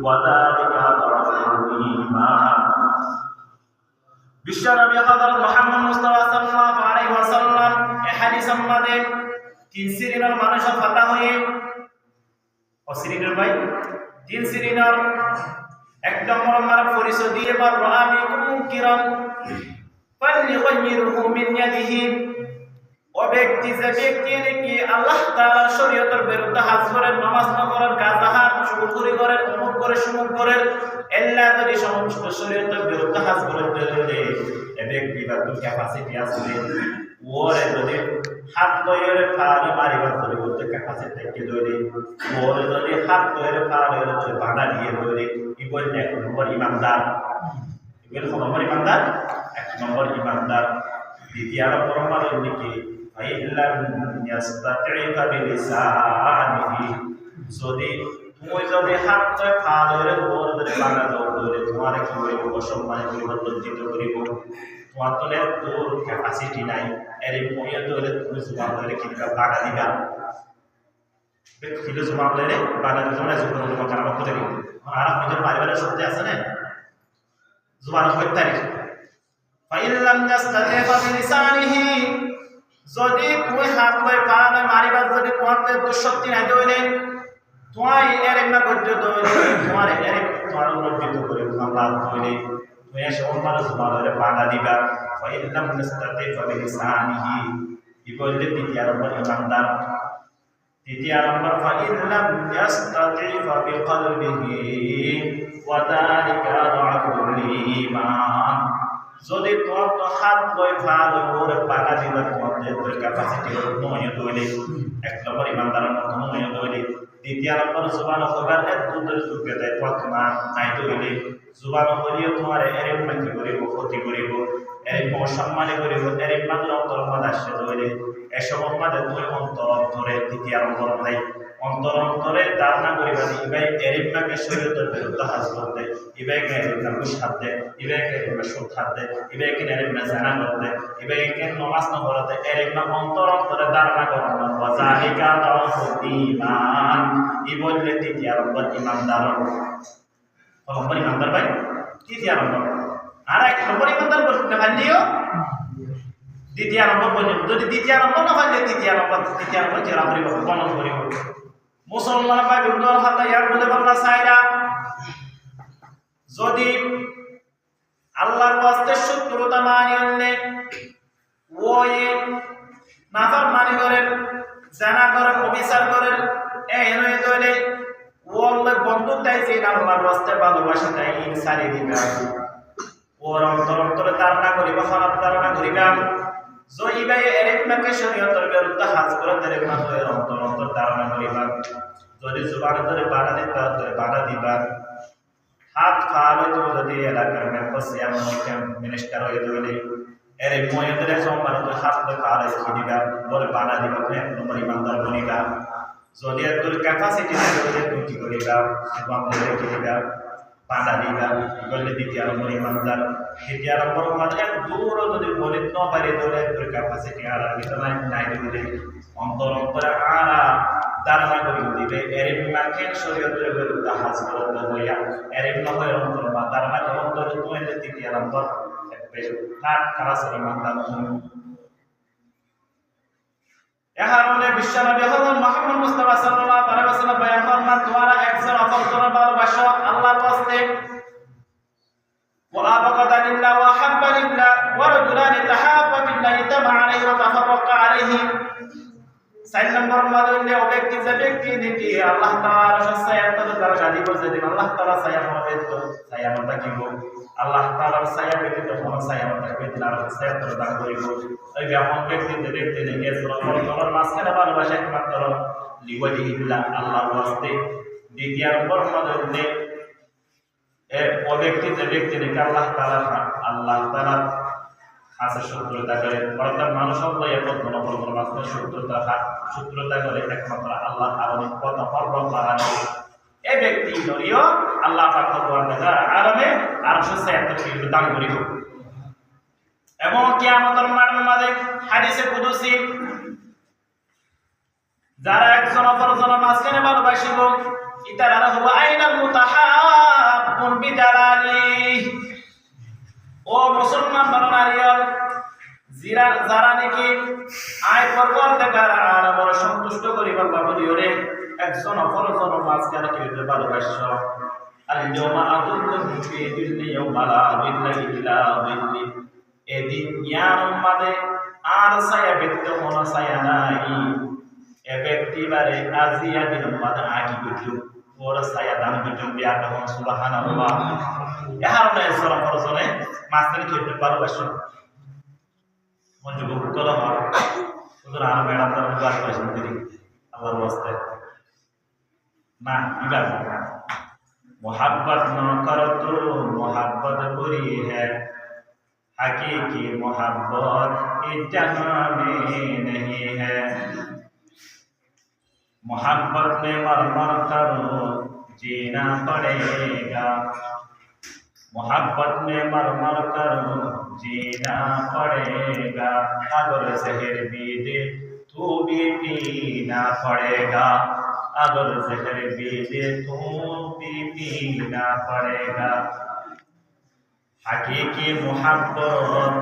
ওয়া যালিকা দাফুল ঈমান। বিশ্বনবী হযরত মুহাম্মদ মুস্তাফা সাল্লাল্লাহু আলাইহি ওয়াসাল্লাম এই হাদিসের মধ্যে তিন শ্রেণীর মানুষের কথা হয়ে তিন শ্রেণীর এক নম্বর আমার পরিচয় দিয়ে বার রাআমিকুম মুনকিরান ফালইয়ুগিরহু মিন ইয়াদিহি। ও ব্যক্তি যে ব্যক্তি নাকি আল্লাহ তাআলার শরীয়তের বিরুদ্ধে হাজ করে নামাজ না করার কাজাহার শুকরি করে অমুক করে সুমুক করে আল্লাহ যদি সমস্ত শরীয়তের বিরুদ্ধে হাজ করে দিলে এই ব্যক্তি বা তো ক্যাপাসিটি আছে ওরে যদি হাত দয়ের ফাড়ি মারিবার ধরে বলতে ক্যাপাসিটি কে ধরে ওরে যদি হাত দয়ের ফাড়ি হচ্ছে বাধা দিয়ে ধরে কি বলতে এক নম্বর ইমানদার এগুলো নম্বর ইমানদার এক নম্বর ইমানদার। দ্বিতীয় নম্বর দিকে ফাইল্লাম ইয়াস্তাতিকা বিলিসানিহি, যদি তুমি যদি হাত দয় ফাড়ি ধরে বাধা ধরে তোমার কি হইব অসম্মান করিব লজ্জিত করিব তোমার তো তোর ক্যাপাসিটি নাই এর মইয়া তো তুমি জবাব ধরে কিংবা বাধা দিবা কিলো জবাব ধরে বাধা দিতে না যখন তোমার কারণ করতে দিবে আর আপনাদের পারিবারিক সত্যি আছে না জবান হত্যা ফাইল্লাম ইয়াস্তাতিকা বিলিসানিহি, যদি তুমি হাত লয় পা লয় মারিবার যদি তোমার তো শক্তি নাই দইলে তোমার এর না গজ্জ দইলে তোমার এর তোমার লজ্জিত করে তোমার লাভ দইলে তুমি এসে অন্য জবাব ধরে বাধা দিবা। ফাইল্লাম ইয়াস্তাতিকা বিলিসানিহি কি বললে দ্বিতীয় নম্বর ইমানদার। তৃতীয় নম্বর ফাইল্লাম ইয়াস্তাতিকা বিকলবিহি ওয়া যালিকা দাফুল ঈমান, যদি তোমার তো হাত লয় পা লয় ওরে বাধা দিবা তোমার যে ক্যাপাসিটি নয় দইলে এক নম্বর ইমানদারের মতো নয় দইলে। দ্বিতীয় নম্বর জবান হবার এক দুধের যুগে দেয় তোমার নাই দইলে জবান করিও তোমার এর মাঝে করিব ক্ষতি করিব এর অসম্মানে করিব এর মাঝে অন্তর মাঝে আসে দইলে এসব মাঝে তুমি অন্তর ধরে দ্বিতীয় নম্বর নাই অন্তর অন্তরে ধারণা করিবা ইবাই এর মাকে শরীয়তের বিরুদ্ধে হাজ করতে ইবাইকে এর সাথে ইবাইকে এর সুদ হাতে ইবাইকে এর জানা করতে ইবাইকে নামাজ না পড়তে এর অন্তর অন্তরে ধারণা করতে ওয়া যালিকা দাফুল ঈমান। ই বললে তৃতীয় নম্বর ইমানদার। নম্বর ইমানদার ভাই তৃতীয় নম্বর। আর এক নম্বর ইমানদার বলতে পারলিও দ্বিতীয় নম্বর পর্যন্ত যদি দ্বিতীয় নম্বর না পারলে তৃতীয় নম্বর চেরা করিব গণন করিব। মুসলমান ভাই বিন্দুর হাতে ইয়ার বলে বললা সাইরা যদি আল্লাহর ওয়াস্তে শত্রুতা মানি অন্যে ওই নাফর মানি করেন জানা করেন অবিচার করেন এনে তৈলে ওর বন্দুক চাইছে আল্লাহর ওয়াস্তে ভালোবাসা তাই সারি দিবা ওর অন্তরে ধারণা করিবা খারাপ ধারণা করিবা যদি ভাই এরেকমাকে শরীয়তের বিরুদ্ধে হাজ করে এরেকমাকে অন্তর ধারণা করিবা যদি জুবানে ধরে বাধা দিবা হাত খাওয়ালে তুমি যদি এলাকার মেম্বার চেয়ারম্যান মিনিস্টার হয়ে ধরলে এর মহিলাদের সম্মান হাত খাওয়ালে কি দিবা বলে বাধা দিবা তুমি এক নম্বর ইমানদার বনিবা। যদি তোর ক্যাপাসিটি থাকে তুমি কি করিবা এবং কি দিবা বাধা দিবা বললে দ্বিতীয় নম্বর ইমানদার। তৃতীয় নম্বর মানে দূর যদি বলিত ন পারে ধরে তোর ক্যাপাসিটি আর ভিতরে নাই দিলে অন্তর অন্তরে আর ধারণা করে দিবে এর মাকে শরীয়তের বিরুদ্ধে হাজ করতে হইয়া এর নয় অন্তর বা ধারণা করে অন্তর তুমি তৃতীয় নম্বর হাত খারাপ ইমানদার তুমি। এহারনে বিশ্বনবী হযরত মুহাম্মদ মুস্তাফা সাল্লাল্লাহু আলাইহি ওয়াসাল্লাম বয়ান ফরমান তোমরা একজন অপর তোমরা ভালোবাসো আল্লাহর ওয়াস্তে ওয়া আবাগাদা লিল্লাহ ওয়া হাব্বা লিল্লাহ ওয়া রাজুলান তাহাব্বা বিল্লাহি তামা আলাইহি ওয়া তাফাররাকা আলাইহি। 4 নম্বর মাদুল্লে ও ব্যক্তি যে ব্যক্তি নাকি আল্লাহ তাআলা সহায়তা দ্বারা গাদি করে দিন আল্লাহ তাআলা সহায়তা কি গো আল্লাহ তাআলার সহায়তা তো কোন সহায়তা পেতে আর সহায়তা দান করিব। এই এমন ব্যক্তি যে ব্যক্তি নাকি তোমার মাঝখানে ভালোবাসা একমাত্র লিওয়াজিহিল্লাহ আল্লাহর ওয়াস্তে। দ্বিতীয় নম্বর মাদুল্লে ও ব্যক্তি যে ব্যক্তি নাকি আল্লাহ তাআলা আছে শত্রুতা করে অর্থাৎ মানুষ মাত্র শত্রুতা করে একমাত্র আল্লাহ কথা পর্বত বাড়ানো এই ব্যক্তি ধরিও আল্লাহ আরামে দান করিব। এবং কিয়ামতের মাঠে হাদিসে কুদসি যারা একজন অপরজনের মাঝখানে ভালোবাসিব ইতারা হুয়া আইনাল মুতাহাব্বুন বিজালালি। ও মুসলমান নরনারীগণ, যারা নাকি আয় পরবর্তীকার আলামিন সন্তুষ্ট করিবার বাবুলিওরে একজন অপরজন মাঝখানে কি হইতে ভালোবাসছ। আল ইয়াউমা আদুল্লুহু ফি দিল্লি ইয়াউমা লা দিল্লা ইল্লা দিল্লি। এদিন ইয়ার মাঝে আর ছায়া ব্যক্ত কোন ছায়া নাই। এ ব্যক্তি বারে আজিয়া দিন মাঝে আকি বিটু ওর ছায়া দান বিটু বিয়া তখন সুবহানাল্লাহ। এহার নয় সর অপরজনে মাঝখানে কি হইতে ভালোবাসছ। মঞ্জুর করা হয় ওদের আর ম্যাডাম তার গাছ পয়সা দিলি আল্লাহর ওয়াস্তে না ইবাদ मोहब्बत न करो तो मोहब्बत बुरी है, हकीकी मोहब्बत इस जहां में नहीं है। मोहब्बत में मर मर करो जीना पड़ेगा, मोहब्बत में मर मर करो जीना पड़ेगा। अगर जहर भी दे तो भी पीना पड़ेगा, अगर जहर भी दे तो भी पीना पड़ेगा। हकीकी मोहब्बत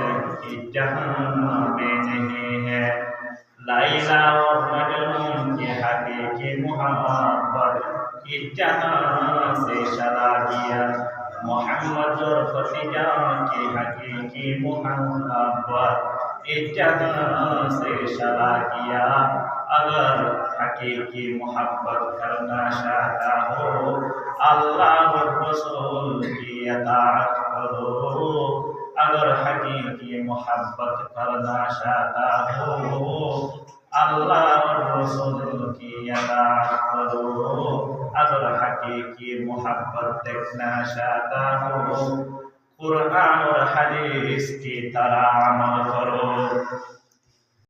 इस जहां में नहीं है। लैला और मजनू की हकीकी मोहब्बत इस जहां से चला गया। मोहम्मद और खदीजा की हकीकी मोहब्बत इस जहां से चला गया। अगर हकीकी मोहब्बत करना चाहता हो अल्लाह और रसूल की अताअत करो। अगर हकीकी मोहब्बत करना चाहता हो अल्लाह और रसूल की अताअत करो। अगर हकीकी मोहब्बत देखना चाहता हो कुरान और हदीस की तरह अमल करो।